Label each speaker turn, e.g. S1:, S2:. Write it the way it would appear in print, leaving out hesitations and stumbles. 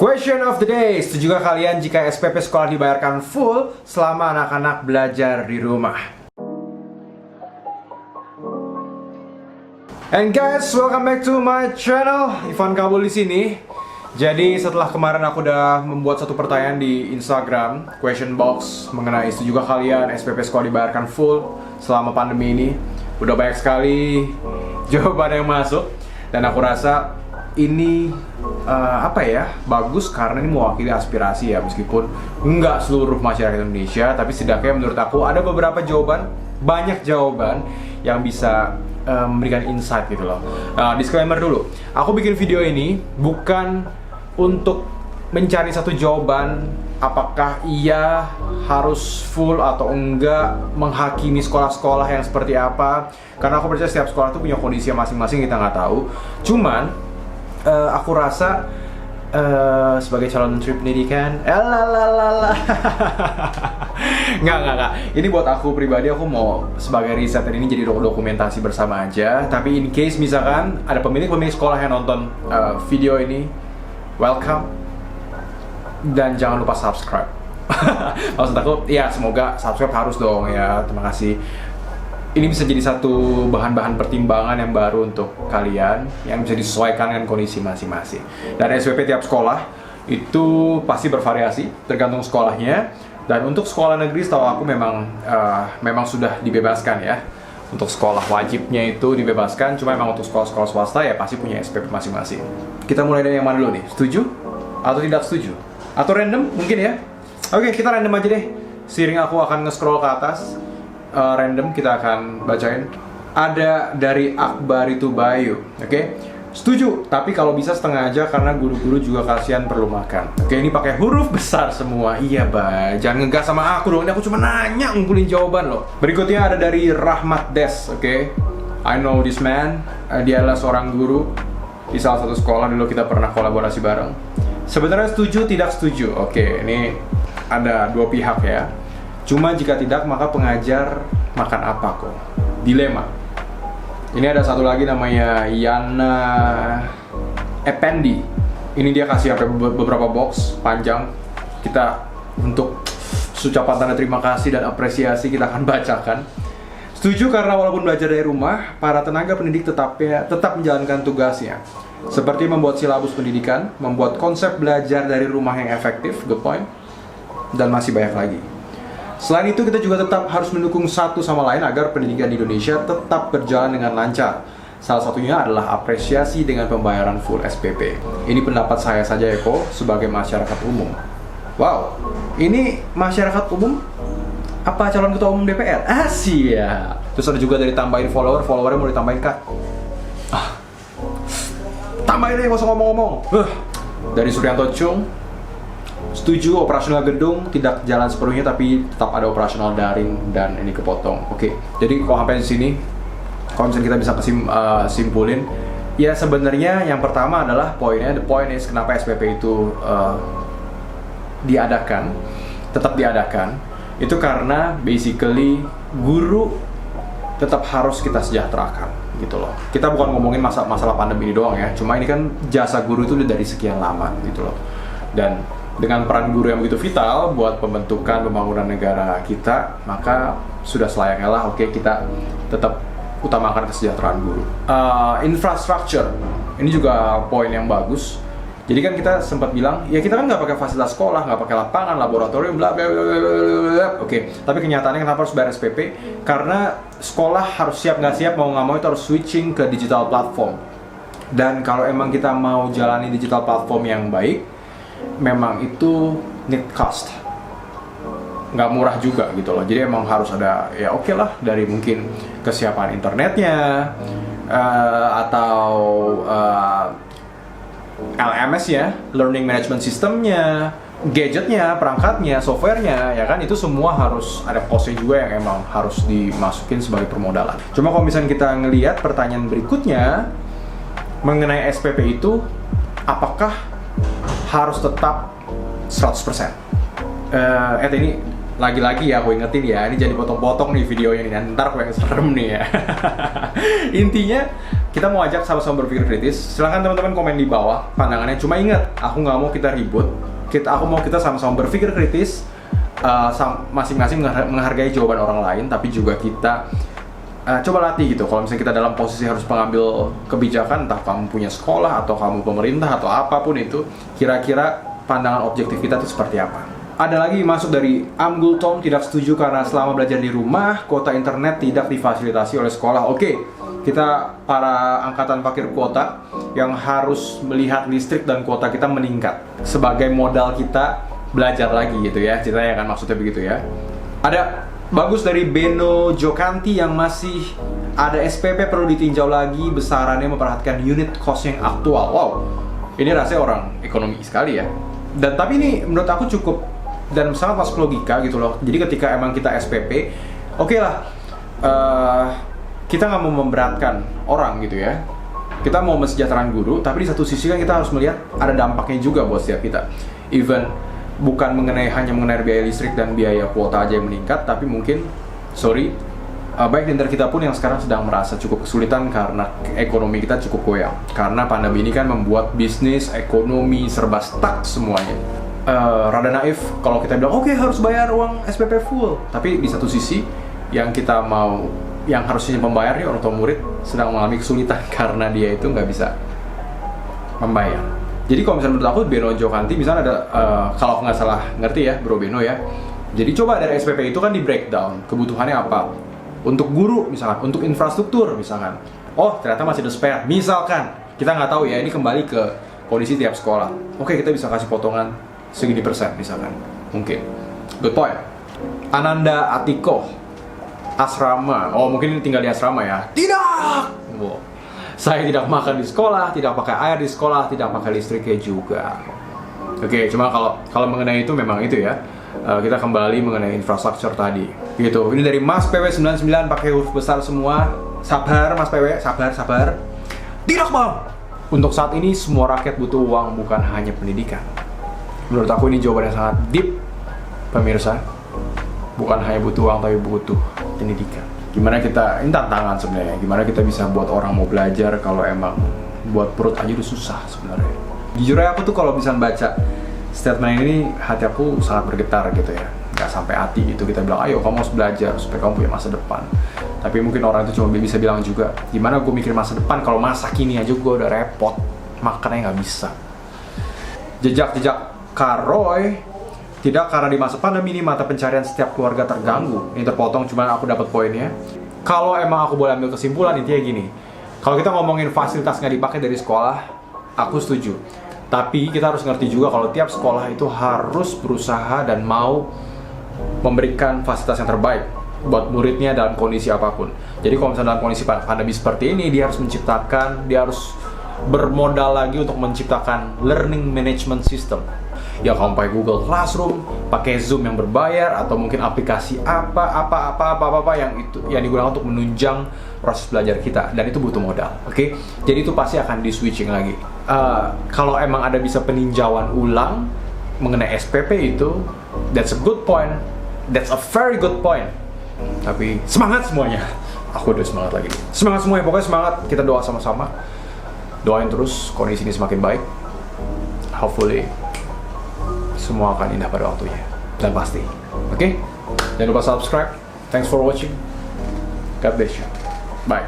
S1: Question of the day, setujukah kalian jika SPP sekolah dibayarkan full selama anak-anak belajar di rumah? And guys, welcome back to my channel. Ivan Kabul di sini. Jadi setelah kemarin aku udah membuat satu pertanyaan di Instagram, question box mengenai setujukah kalian SPP sekolah dibayarkan full selama pandemi ini. Udah banyak sekali jawaban yang masuk dan aku rasa ini bagus karena ini mewakili aspirasi ya, meskipun nggak seluruh masyarakat Indonesia, tapi setidaknya menurut aku ada beberapa jawaban, banyak jawaban yang bisa memberikan insight gitu loh. Disclaimer dulu, aku bikin video ini bukan untuk mencari satu jawaban apakah ia harus full atau enggak, menghakimi sekolah-sekolah yang seperti apa, karena aku percaya setiap sekolah itu punya kondisi masing-masing, kita nggak tahu. Cuman aku rasa sebagai calon menteri pendidikan, nggak. Ini buat aku pribadi, aku mau sebagai riset ini jadi dokumentasi bersama aja. Tapi in case misalkan ada pemilik sekolah yang nonton video ini, welcome dan jangan lupa subscribe. Maksud aku, ya semoga subscribe harus dong ya. Terima kasih. Ini bisa jadi satu bahan-bahan pertimbangan yang baru untuk kalian yang bisa disesuaikan dengan kondisi masing-masing. Dan SPP tiap sekolah itu pasti bervariasi tergantung sekolahnya. Dan untuk sekolah negeri setahu aku memang sudah dibebaskan ya. Untuk sekolah wajibnya itu dibebaskan, cuma memang untuk sekolah-sekolah swasta ya pasti punya SPP masing-masing. Kita mulai dari yang mana dulu nih? Setuju atau tidak setuju? Atau random mungkin ya? Oke, kita random aja deh. Seiring aku akan nge-scroll ke atas. Random kita akan bacain. Ada dari Akbar itu Bayu. Oke, setuju, tapi kalau bisa setengah aja karena guru-guru juga kasihan perlu makan. Oke, ini pakai huruf besar semua. Iya, Bay, jangan ngegas sama aku dong. Ini aku cuma nanya, ngumpulin jawaban loh. Berikutnya ada dari Rahmat Des. Oke, I know this man. Dia adalah seorang guru di salah satu sekolah, dulu kita pernah kolaborasi bareng. Sebenarnya setuju, tidak setuju. Oke, ini ada dua pihak ya. Cuma jika tidak, maka pengajar makan apa kok? Dilema. Ini ada satu lagi namanya Yana Ependi. Ini dia kasih beberapa box panjang. Kita untuk ucapan tanda terima kasih dan apresiasi kita akan bacakan. Setuju karena walaupun belajar dari rumah, para tenaga pendidik tetap menjalankan tugasnya. Seperti membuat silabus pendidikan, membuat konsep belajar dari rumah yang efektif, good point, dan masih banyak lagi. Selain itu, kita juga tetap harus mendukung satu sama lain agar pendidikan di Indonesia tetap berjalan dengan lancar. Salah satunya adalah apresiasi dengan pembayaran full SPP. Ini pendapat saya saja Eko sebagai masyarakat umum. Wow, ini masyarakat umum apa calon ketua umum DPR? Siap. Terus ada juga dari tambahin followernya mau ditambahin kak? Tambahin deh, gak usah ngomong-ngomong. Dari Suryanto Chung, setuju operasional gedung tidak jalan sepenuhnya tapi tetap ada operasional daring dan ini kepotong. Oke, jadi kalau sampai di sini, kalau misalnya kita bisa simpulin, ya sebenarnya yang pertama adalah poinnya, the point is kenapa SPP itu tetap diadakan, itu karena basically guru tetap harus kita sejahterakan gitu loh. Kita bukan ngomongin masalah pandemi ini doang ya, cuma ini kan jasa guru itu udah dari sekian lama gitu loh. Dan dengan peran guru yang begitu vital buat pembangunan negara kita, maka sudah selayaknya lah kita tetap utamakan kesejahteraan guru. Infrastructure, ini juga poin yang bagus. Jadi kan kita sempat bilang, ya kita kan nggak pakai fasilitas sekolah, nggak pakai lapangan, laboratorium, bla bla bla bla. Oke, tapi kenyataannya kenapa harus bayar SPP? Karena sekolah harus siap nggak siap, mau nggak mau itu harus switching ke digital platform. Dan kalau emang kita mau jalani digital platform yang baik, memang itu need cost, nggak murah juga gitu loh. Jadi emang harus ada ya lah, dari mungkin kesiapan internetnya atau LMS ya, learning management systemnya, gadgetnya, perangkatnya, softwarenya, ya kan, itu semua harus ada costnya juga yang emang harus dimasukin sebagai permodalan. Cuma kalau misalnya kita ngelihat pertanyaan berikutnya mengenai SPP itu, apakah harus tetap 100%? Ini lagi-lagi ya aku ingetin ya, ini jadi potong-potong nih videonya nih, ntar aku yang serem nih ya. Intinya kita mau ajak sama-sama berpikir kritis. Silahkan teman-teman komen di bawah pandangannya. Cuma ingat, aku nggak mau kita ribut. Aku mau kita sama-sama berpikir kritis, masing-masing menghargai jawaban orang lain, tapi juga kita coba latih gitu. Kalau misalnya kita dalam posisi harus mengambil kebijakan, entah kamu punya sekolah atau kamu pemerintah atau apapun itu, kira-kira pandangan objektif kita itu seperti apa? Ada lagi masuk dari Amgul Tom, tidak setuju karena selama belajar di rumah, kuota internet tidak difasilitasi oleh sekolah. Oke, kita para angkatan fakir kuota yang harus melihat listrik dan kuota kita meningkat sebagai modal kita belajar lagi gitu ya, ceritanya kan maksudnya begitu ya. Ada bagus dari Beno Jokanti yang masih ada SPP perlu ditinjau lagi besarannya memperhatikan unit cost yang aktual. Wow, ini rasanya orang ekonomi sekali ya. Dan tapi ini menurut aku cukup dan sangat masuk logika gitu loh. Jadi ketika emang kita SPP, oke lah, kita nggak mau memberatkan orang gitu ya. Kita mau mensejahterakan guru, tapi di satu sisi kan kita harus melihat ada dampaknya juga buat setiap kita. Even bukan hanya mengenai biaya listrik dan biaya kuota aja yang meningkat, tapi mungkin, baik di antara kita pun yang sekarang sedang merasa cukup kesulitan karena ekonomi kita cukup goyang. Karena pandemi ini kan membuat bisnis, ekonomi serba stuck semuanya. Rada naif kalau kita bilang oke, harus bayar uang SPP full, tapi di satu sisi yang kita mau, yang harusnya membayarnya orang tua murid sedang mengalami kesulitan karena dia itu nggak bisa membayar. Jadi kalau misalnya menurut aku Beno Jokanti misalnya ada, kalau aku nggak salah ngerti ya Bro Beno ya, jadi coba dari SPP itu kan di breakdown kebutuhannya apa untuk guru misalkan, untuk infrastruktur misalkan, oh ternyata masih ada spare misalkan, kita nggak tahu ya, ini kembali ke kondisi tiap sekolah. Oke, kita bisa kasih potongan segini persen misalkan, mungkin. Good point. Ananda Atiko, asrama. Oh, mungkin tinggal di asrama ya? Tidak! Wow. Saya tidak makan di sekolah, tidak pakai air di sekolah, tidak pakai listriknya juga. Oke, cuma kalau mengenai itu memang itu ya. Kita kembali mengenai infrastruktur tadi. Gitu. Ini dari Mas PW99 pakai huruf besar semua. Sabar Mas PW, sabar. Tidak, Bang. Untuk saat ini semua rakyat butuh uang, bukan hanya pendidikan. Menurut aku ini jawaban yang sangat deep, pemirsa. Bukan hanya butuh uang, tapi butuh pendidikan. Gimana kita, ini tantangan sebenarnya, gimana kita bisa buat orang mau belajar kalau emang buat perut aja udah susah sebenarnya. Jujur aja aku tuh kalau bisa baca statement ini, hati aku sangat bergetar gitu ya. Gak sampai hati gitu, kita bilang ayo kamu harus belajar supaya kamu punya masa depan. Tapi mungkin orang itu cuma bisa bilang juga, gimana gue mikir masa depan kalau masa kini aja gue udah repot, makannya gak bisa. Jejak Karoy, tidak, karena di masa pandemi ini mata pencarian setiap keluarga terganggu. Ini terpotong, cuman aku dapat poinnya. Kalau emang aku boleh ambil kesimpulan, intinya gini. Kalau kita ngomongin fasilitas nggak dipakai dari sekolah, aku setuju. Tapi kita harus ngerti juga kalau tiap sekolah itu harus berusaha dan mau memberikan fasilitas yang terbaik buat muridnya dalam kondisi apapun. Jadi kalau misalnya dalam kondisi pandemi seperti ini, dia harus bermodal lagi untuk menciptakan learning management system. Ya kamu pakai Google Classroom, pakai Zoom yang berbayar, atau mungkin aplikasi apa yang digunakan untuk menunjang proses belajar kita, dan itu butuh modal. Oke? Jadi itu pasti akan di switching lagi. Kalau emang ada bisa peninjauan ulang mengenai SPP itu, that's a good point, that's a very good point. Tapi semangat semuanya. Aku udah semangat lagi. Semangat semuanya, pokoknya semangat. Kita doa sama-sama. Doain terus kondisi ini semakin baik. Hopefully semua akan indah pada waktunya, dan pasti. Oke? Jangan lupa subscribe. Thanks for watching. God bless you. Bye.